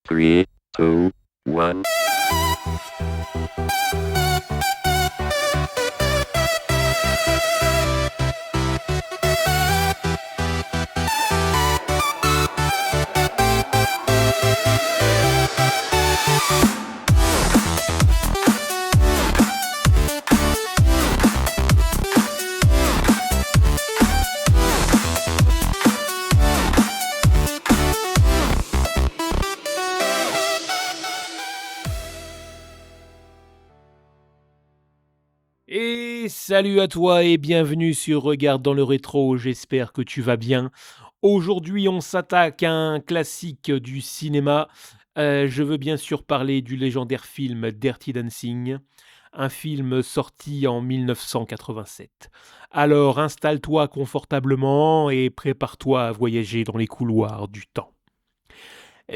3, 2, 1. Et salut à toi et bienvenue sur Regarde dans le rétro, j'espère que tu vas bien. Aujourd'hui on s'attaque à un classique du cinéma. Je veux bien sûr parler du légendaire film Dirty Dancing, un film sorti en 1987. Alors installe-toi confortablement et prépare-toi à voyager dans les couloirs du temps.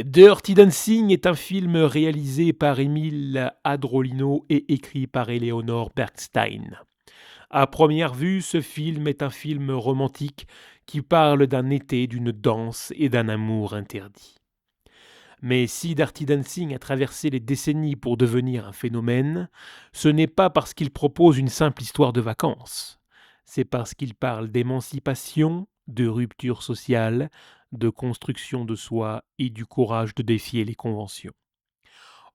Dirty Dancing est un film réalisé par Emile Adrolino et écrit par Eleanor Bergstein. À première vue, ce film est un film romantique qui parle d'un été, d'une danse et d'un amour interdit. Mais si Dirty Dancing a traversé les décennies pour devenir un phénomène, ce n'est pas parce qu'il propose une simple histoire de vacances. C'est parce qu'il parle d'émancipation, de rupture sociale, de construction de soi et du courage de défier les conventions.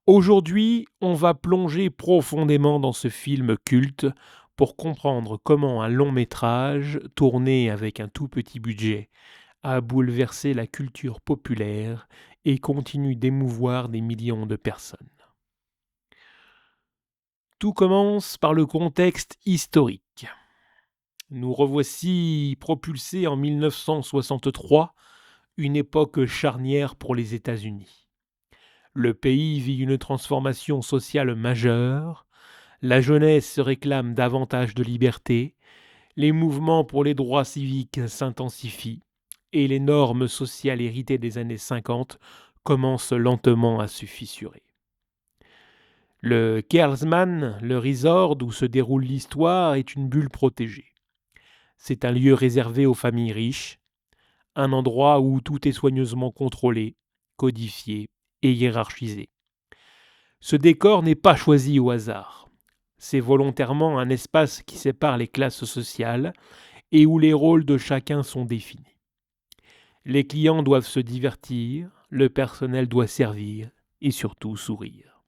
Aujourd'hui, on va plonger profondément dans ce film culte pour comprendre comment un long métrage, tourné avec un tout petit budget, a bouleversé la culture populaire et continue d'émouvoir des millions de personnes. Tout commence par le contexte historique. Nous revoici propulsés en 1963, une époque charnière pour les États-Unis. Le pays vit une transformation sociale majeure, la jeunesse réclame davantage de liberté, les mouvements pour les droits civiques s'intensifient et les normes sociales héritées des années 50 commencent lentement à se fissurer. Le Kerlsman, le resort où se déroule l'histoire, est une bulle protégée. C'est un lieu réservé aux familles riches, un endroit où tout est soigneusement contrôlé, codifié et hiérarchisé. Ce décor n'est pas choisi au hasard. C'est volontairement un espace qui sépare les classes sociales et où les rôles de chacun sont définis. Les clients doivent se divertir, le personnel doit servir et surtout sourire.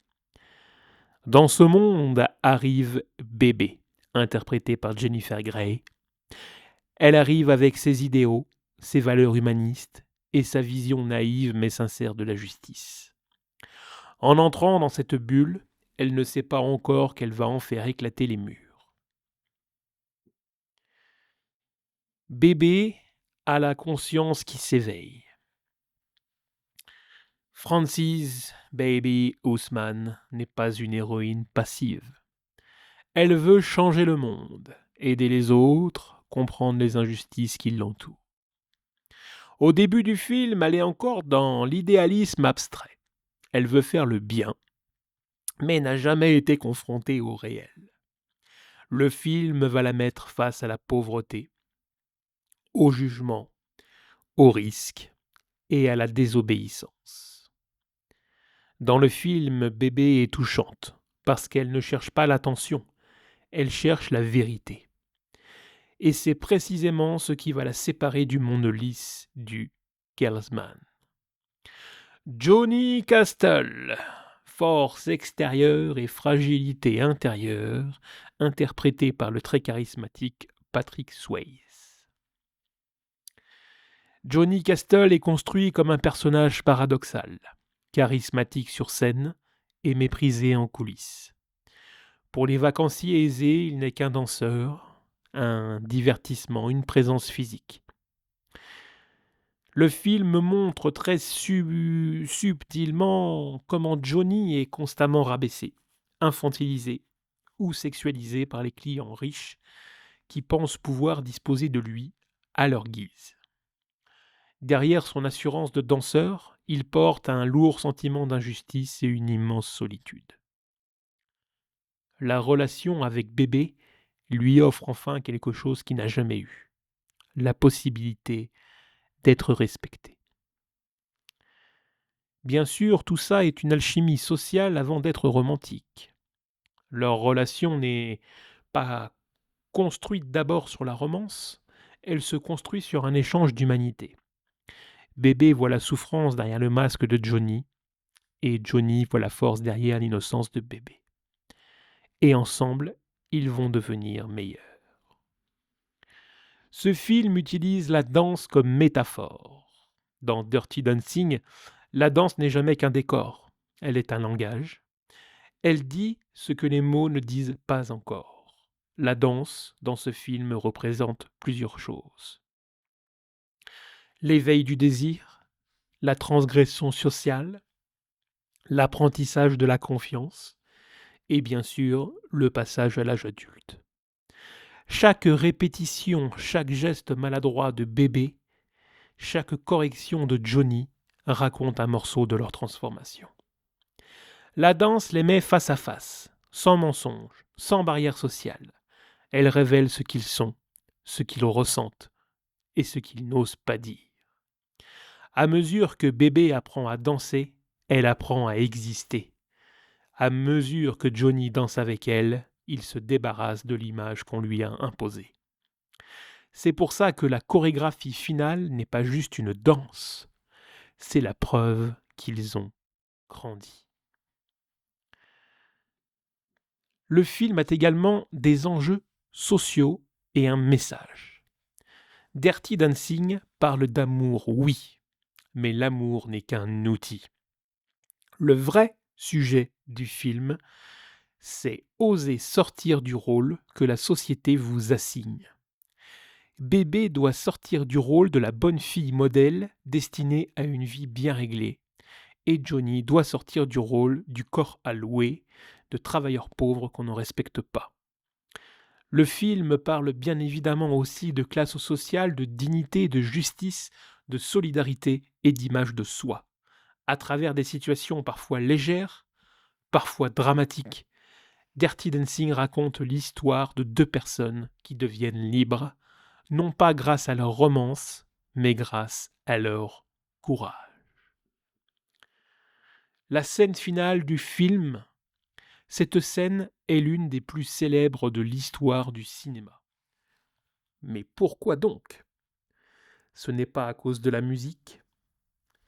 Dans ce monde arrive Bébé, interprétée par Jennifer Grey. Elle arrive avec ses idéaux, ses valeurs humanistes et sa vision naïve mais sincère de la justice. En entrant dans cette bulle, elle ne sait pas encore qu'elle va en faire éclater les murs. Bébé a la conscience qui s'éveille. Frances Baby Ousmane n'est pas une héroïne passive. Elle veut changer le monde, aider les autres, comprendre les injustices qui l'entourent. Au début du film, elle est encore dans l'idéalisme abstrait. Elle veut faire le bien, mais n'a jamais été confrontée au réel. Le film va la mettre face à la pauvreté, au jugement, au risque et à la désobéissance. Dans le film, Bébé est touchante parce qu'elle ne cherche pas l'attention, elle cherche la vérité. Et c'est précisément ce qui va la séparer du monde lisse du Kerlsman. Johnny Castle, force extérieure et fragilité intérieure, interprété par le très charismatique Patrick Swayze. Johnny Castle est construit comme un personnage paradoxal, charismatique sur scène et méprisé en coulisses. Pour les vacanciers aisés, il n'est qu'un danseur, un divertissement, une présence physique. Le film montre très subtilement comment Johnny est constamment rabaissé, infantilisé ou sexualisé par les clients riches qui pensent pouvoir disposer de lui à leur guise. Derrière son assurance de danseur, il porte un lourd sentiment d'injustice et une immense solitude. La relation avec Bébé lui offre enfin quelque chose qu'il n'a jamais eu, la possibilité d'être respecté. Bien sûr, tout ça est une alchimie sociale avant d'être romantique. Leur relation n'est pas construite d'abord sur la romance, elle se construit sur un échange d'humanité. Bébé voit la souffrance derrière le masque de Johnny, et Johnny voit la force derrière l'innocence de bébé. Et ensemble, ils vont devenir meilleurs. Ce film utilise la danse comme métaphore. Dans Dirty Dancing, la danse n'est jamais qu'un décor, elle est un langage. Elle dit ce que les mots ne disent pas encore. La danse, dans ce film, représente plusieurs choses. L'éveil du désir, la transgression sociale, l'apprentissage de la confiance, et bien sûr le passage à l'âge adulte. Chaque répétition, chaque geste maladroit de bébé, chaque correction de Johnny raconte un morceau de leur transformation. La danse les met face à face, sans mensonge, sans barrière sociale. Elle révèle ce qu'ils sont, ce qu'ils ressentent et ce qu'ils n'osent pas dire. À mesure que bébé apprend à danser, elle apprend à exister. À mesure que Johnny danse avec elle, il se débarrasse de l'image qu'on lui a imposée. C'est pour ça que la chorégraphie finale n'est pas juste une danse, c'est la preuve qu'ils ont grandi. Le film a également des enjeux sociaux et un message. Dirty Dancing parle d'amour, oui, mais l'amour n'est qu'un outil. Le vrai sujet du film, c'est oser sortir du rôle que la société vous assigne. Bébé doit sortir du rôle de la bonne fille modèle destinée à une vie bien réglée. Et Johnny doit sortir du rôle du corps alloué, de travailleur pauvre qu'on ne respecte pas. Le film parle bien évidemment aussi de classe sociale, de dignité, de justice, de solidarité et d'image de soi, à travers des situations parfois légères, parfois dramatiques. Dirty Dancing raconte l'histoire de deux personnes qui deviennent libres, non pas grâce à leur romance, mais grâce à leur courage. La scène finale du film, cette scène est l'une des plus célèbres de l'histoire du cinéma. Mais pourquoi donc ? Ce n'est pas à cause de la musique,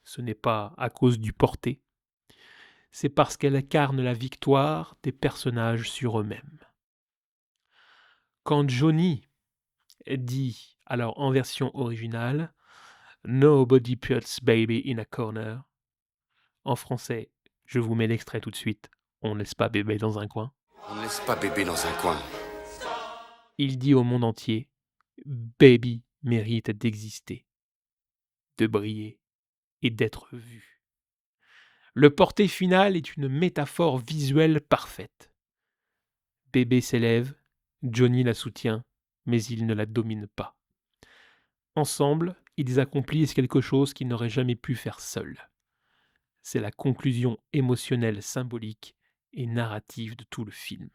ce n'est pas à cause du porté, c'est parce qu'elle incarne la victoire des personnages sur eux-mêmes. Quand Johnny dit, alors en version originale, Nobody puts baby in a corner. En français, je vous mets l'extrait tout de suite. On ne laisse pas bébé dans un coin. On ne laisse pas bébé dans un coin. Il dit au monde entier, Baby mérite d'exister, de briller et d'être vu. Le porté final est une métaphore visuelle parfaite. Bébé s'élève, Johnny la soutient, mais il ne la domine pas. Ensemble, ils accomplissent quelque chose qu'ils n'auraient jamais pu faire seuls. C'est la conclusion émotionnelle, symbolique et narrative de tout le film.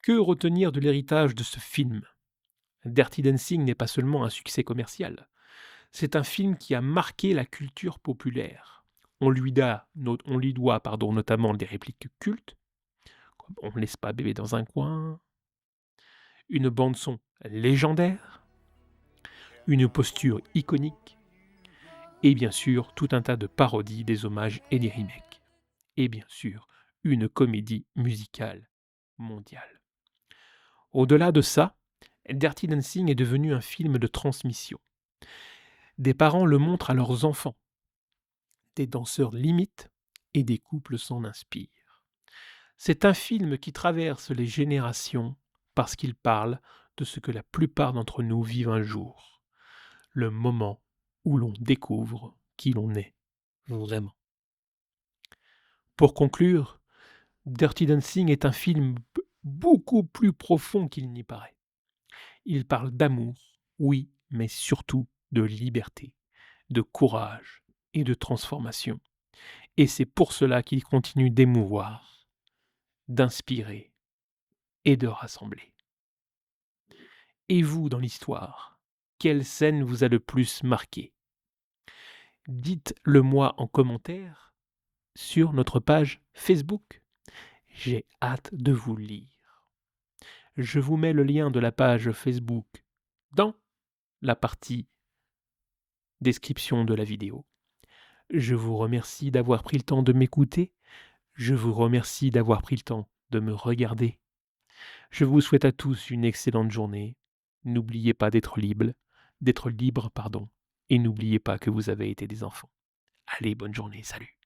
Que retenir de l'héritage de ce film ? Dirty Dancing n'est pas seulement un succès commercial, c'est un film qui a marqué la culture populaire. On lui doit notamment des répliques cultes, comme On ne laisse pas bébé dans un coin, une bande-son légendaire, une posture iconique, et bien sûr tout un tas de parodies, des hommages et des remakes. Et bien sûr, une comédie musicale mondiale. Au-delà de ça, Dirty Dancing est devenu un film de transmission. Des parents le montrent à leurs enfants. Des danseurs l'imitent et des couples s'en inspirent. C'est un film qui traverse les générations parce qu'il parle de ce que la plupart d'entre nous vivent un jour. Le moment où l'on découvre qui l'on est vraiment. Pour conclure, Dirty Dancing est un film beaucoup plus profond qu'il n'y paraît. Il parle d'amour, oui, mais surtout de liberté, de courage et de transformation. Et c'est pour cela qu'il continue d'émouvoir, d'inspirer et de rassembler. Et vous, dans l'histoire, quelle scène vous a le plus marqué ? dites-le moi en commentaire sur notre page Facebook. J'ai hâte de vous lire. Je vous mets le lien de la page Facebook dans la partie description de la vidéo. Je vous remercie d'avoir pris le temps de m'écouter. Je vous remercie d'avoir pris le temps de me regarder. Je vous souhaite à tous une excellente journée. N'oubliez pas d'être libre, et n'oubliez pas que vous avez été des enfants. Allez, bonne journée, salut.